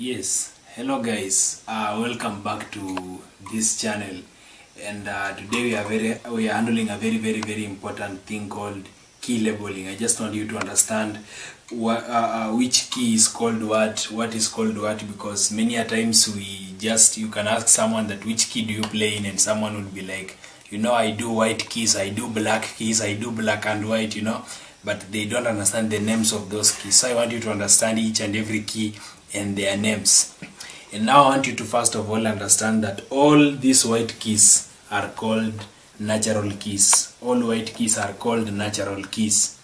Yes, hello guys, welcome back to this channel, and today we are handling a very important thing called key labeling. I just want you to understand which key is called what is called what, because many a times you can ask someone that which key do you play in, and someone would be like, I do white keys, I do black keys, I do black and white, but they don't understand the names of those keys. So I want you to understand each and every key and their names. And now I want you to first of all understand that all these white keys are called natural keys. All white keys are called natural keys.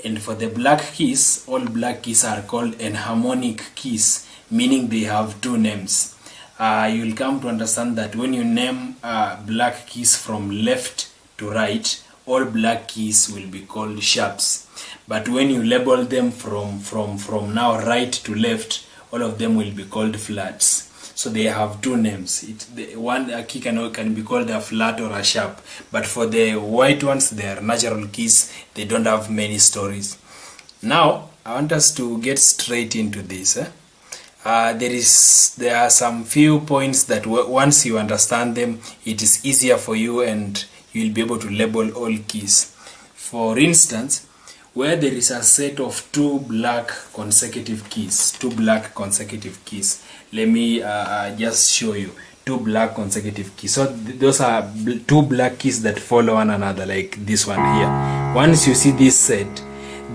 And for the black keys, all black keys are called enharmonic keys, meaning they have two names. You will come to understand that when you name black keys from left to right, all black keys will be called sharps. But when you label them from now right to left, all of them will be called flats. So they have two names. One key can be called a flat or a sharp. But for the white ones, they are natural keys. They don't have many stories. Now, I want us to get straight into this. There are some few points that once you understand them, it is easier for you and you'll be able to label all keys. For instance, where there is a set of two black consecutive keys, let me just show you two black consecutive keys. So those are two black keys that follow one another, like this one here. Once you see this set,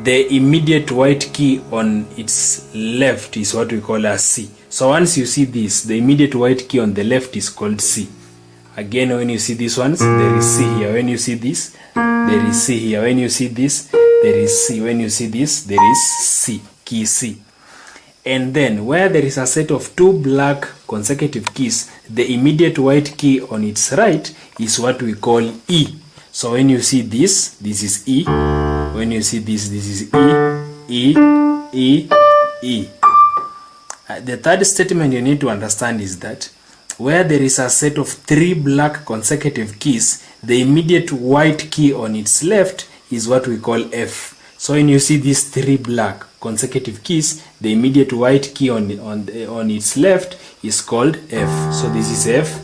the immediate white key on its left is what we call a C. So once you see this, the immediate white key on the left is called C. Again, when you see these ones, there is C here. When you see this, there is C here. When you see this, there is C. When you see this, there is C, key C. And then where there is a set of two black consecutive keys, the immediate white key on its right is what we call E. So when you see this, this is E. When you see this, this is E, E, E, E. The third statement you need to understand is that where there is a set of three black consecutive keys, the immediate white key on its left is what we call F. So when you see these three black consecutive keys, the immediate white key on its left is called F. So this is F,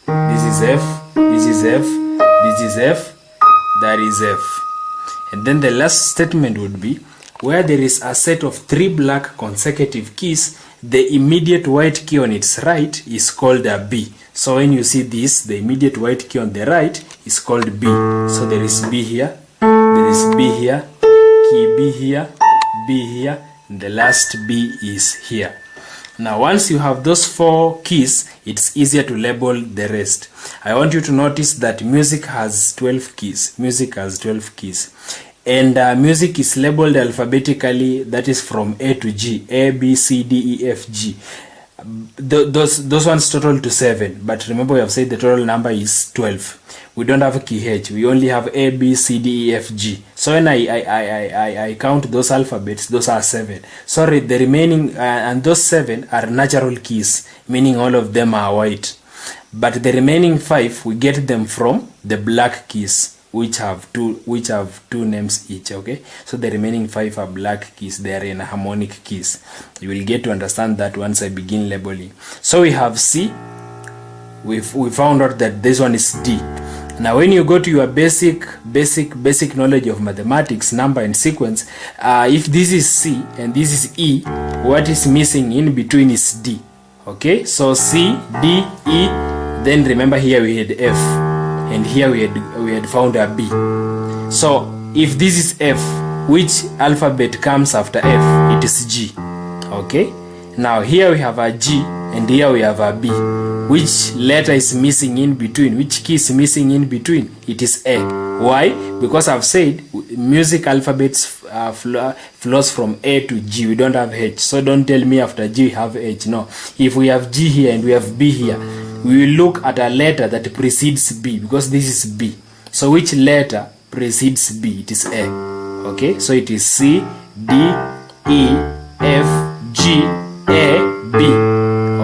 this is F, this is F, this is F, that is F. And then the last statement would be where there is a set of three black consecutive keys, the immediate white key on its right is called a B. So when you see this, the immediate white key on the right is called B. So there is B here, there is B here, key B here, B here, and the last B is here. Now once you have those four keys, it's easier to label the rest. I want you to notice that music has 12 keys. Music has 12 keys. And music is labeled alphabetically, that is from A to G, A, B, C, D, E, F, G. Those ones total to 7, but remember we have said the total number is 12. We don't have a key H, we only have A, B, C, D, E, F, G. So when I count those alphabets, those are 7. Sorry, the remaining, and those 7 are natural keys, meaning all of them are white. But the remaining 5, we get them from the black keys, which have two names each. Okay, so the remaining 5 are black keys. They are enharmonic keys. You will get to understand that once I begin labeling. So we have C. We found out that this one is D. Now when you go to your basic knowledge of mathematics, number and sequence, if this is C and this is E, what is missing in between is D. Okay, so C, D, E, then remember here we had F, and here we had found a B. So if this is F, which alphabet comes after F? It is G. Okay, now here we have a G and here we have a B. Which letter is missing in between? Which key is missing in between? It is A. Why? Because I've said music alphabets flows from A to G. We don't have H. So don't tell me after G we have H. No. If we have G here and we have B here, we will look at a letter that precedes B, because this is B. So which letter precedes B? It is A. Okay, so it is C, D, E, F, G, A, B.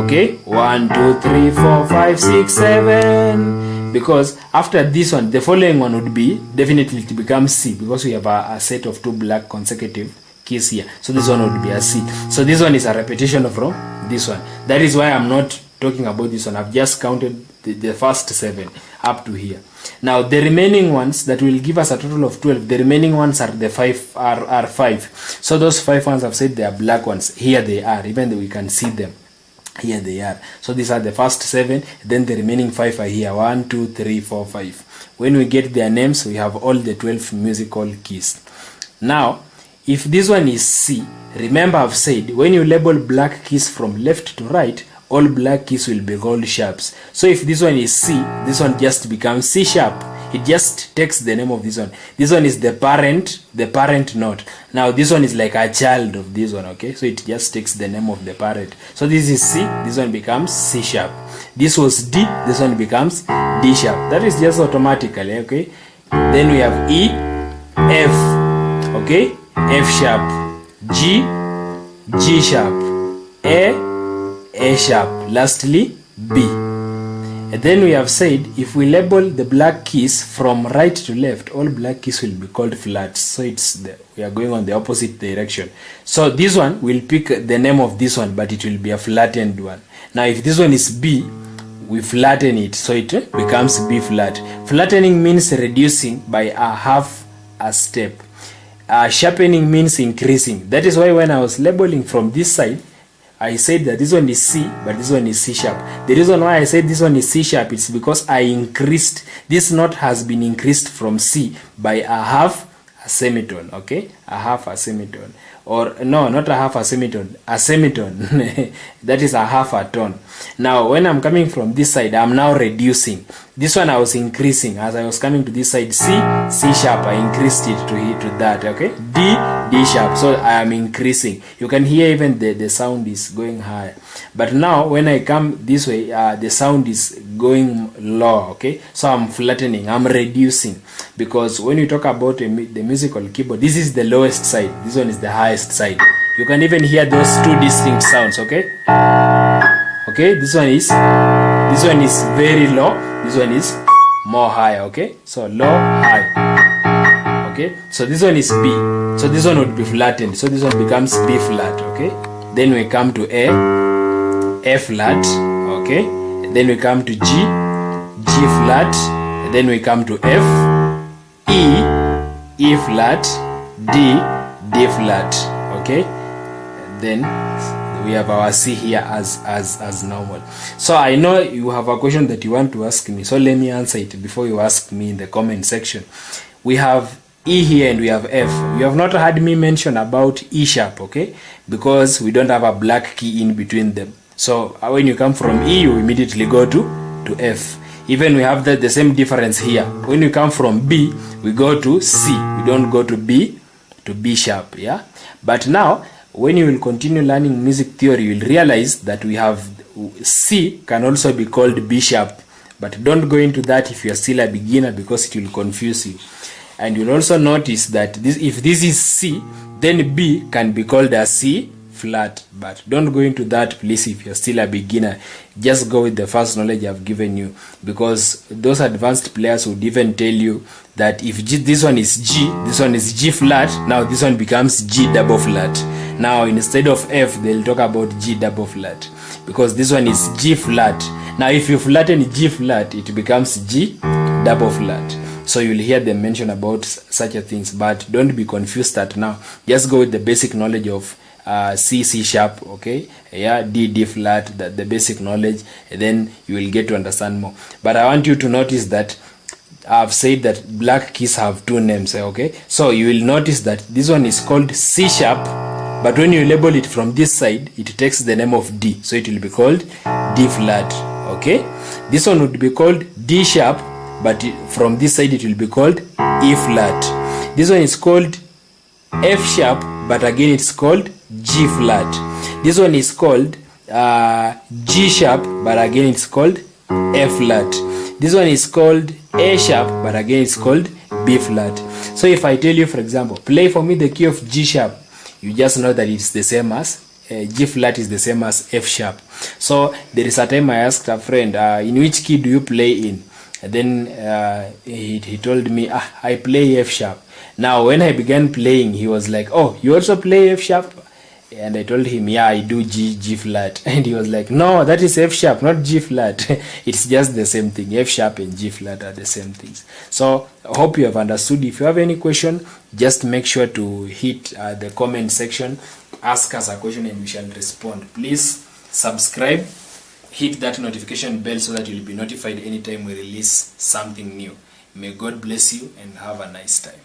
Okay, 1, 2, 3, 4, 5, 6, 7. Because after this one, the following one would be definitely to become C, because we have a set of two black consecutive keys here. So this one would be a C. So this one is a repetition from this one. That is why I'm not talking about this one. I've just counted the first 7 up to here. Now the remaining ones that will give us a total of 12, the remaining ones are the 5 are 5. So those 5 ones I've said they are black ones. Here they are, even though we can see them. Here they are. So these are the first 7, then the remaining 5 are here. 1, 2, 3, 4, 5. When we get their names, we have all the 12 musical keys. Now if this one is C, remember I've said when you label black keys from left to right, all black keys will be called sharps. So if this one is C, this one just becomes C sharp. It just takes the name of this one. This one is the parent note. Now this one is like a child of this one, okay? So it just takes the name of the parent. So this is C, this one becomes C sharp. This was D, this one becomes D sharp. That is just automatically, okay? Then we have E, F, okay? F sharp, G, G sharp, A sharp, lastly B. And then we have said if we label the black keys from right to left, all black keys will be called flats. So we are going on the opposite direction. So this one will pick the name of this one, but it will be a flattened one. Now if this one is B, we flatten it, so it becomes B flat. Flattening means reducing by a half a step. Sharpening means increasing. That is why when I was labeling from this side, I said that this one is C, but this one is C sharp. The reason why I said this one is C sharp is because I increased, this note has been increased from C by a half a semitone, okay? A half a semitone. Or no, not a half a semitone, a semitone. That is a half a tone. Now when I'm coming from this side, I'm now reducing. This one I was increasing. As I was coming to this side, C sharp, I increased it to that, okay? D sharp, so I am increasing. You can hear even the sound is going higher. But now when I come this way, the sound is going low, okay? So I'm flattening, I'm reducing. Because when you talk about the musical keyboard, this is the lowest side, this one is the highest side. You can even hear those two distinct sounds, okay? Okay, this one is very low, this one is more high, okay? So low, high. Okay, so this one is B, so this one would be flattened, so this one becomes B flat, okay? Then we come to A, F flat, okay? Then we come to G, G flat. Then we come to F, E flat, D flat, okay? Then we have our C here as normal. So I know you have a question that you want to ask me, so let me answer it before you ask me in the comment section. We have E here and we have F. You have not heard me mention about E sharp, okay? Because we don't have a black key in between them. So when you come from E, you immediately go to F. Even we have the same difference here. When you come from B, we go to C. We don't go to B sharp, yeah? But now, when you will continue learning music theory, you will realize that we have C can also be called B sharp. But don't go into that if you are still a beginner, because it will confuse you. And you'll also notice that if this is C, then B can be called a C flat. But don't go into that, please, if you're still a beginner. Just go with the first knowledge I've given you, because those advanced players would even tell you that if this one is G, this one is G flat, now this one becomes G double flat. Now instead of F, they'll talk about G double flat, because this one is G flat. Now if you flatten G flat, it becomes G double flat. So you'll hear them mention about such a things, but don't be confused at now. Just go with the basic knowledge of C sharp, okay? Yeah, D flat, the basic knowledge, and then you will get to understand more. But I want you to notice that I've said that black keys have two names, okay? So you will notice that this one is called C sharp, but when you label it from this side, it takes the name of D, so it will be called D flat, okay? This one would be called D sharp, but from this side it will be called E flat. This one is called F sharp, but again it's called G flat. This one is called G sharp, but again it's called F flat. This one is called A sharp, but again it's called B flat. So if I tell you, for example, play for me the key of G sharp, you just know that it's the same as G flat is the same as F sharp. So there is a time I asked a friend, in which key do you play in? And then he told me, I play F sharp. Now when I began playing, he was like, oh, you also play F sharp? And I told him, yeah, I do G flat. And he was like, no, that is F sharp, not G flat. It's just the same thing. F sharp and G flat are the same things. So I hope you have understood. If you have any question, just make sure to hit the comment section, ask us a question, and we shall respond. Please subscribe, hit that notification bell so that you'll be notified anytime we release something new. May God bless you and have a nice time.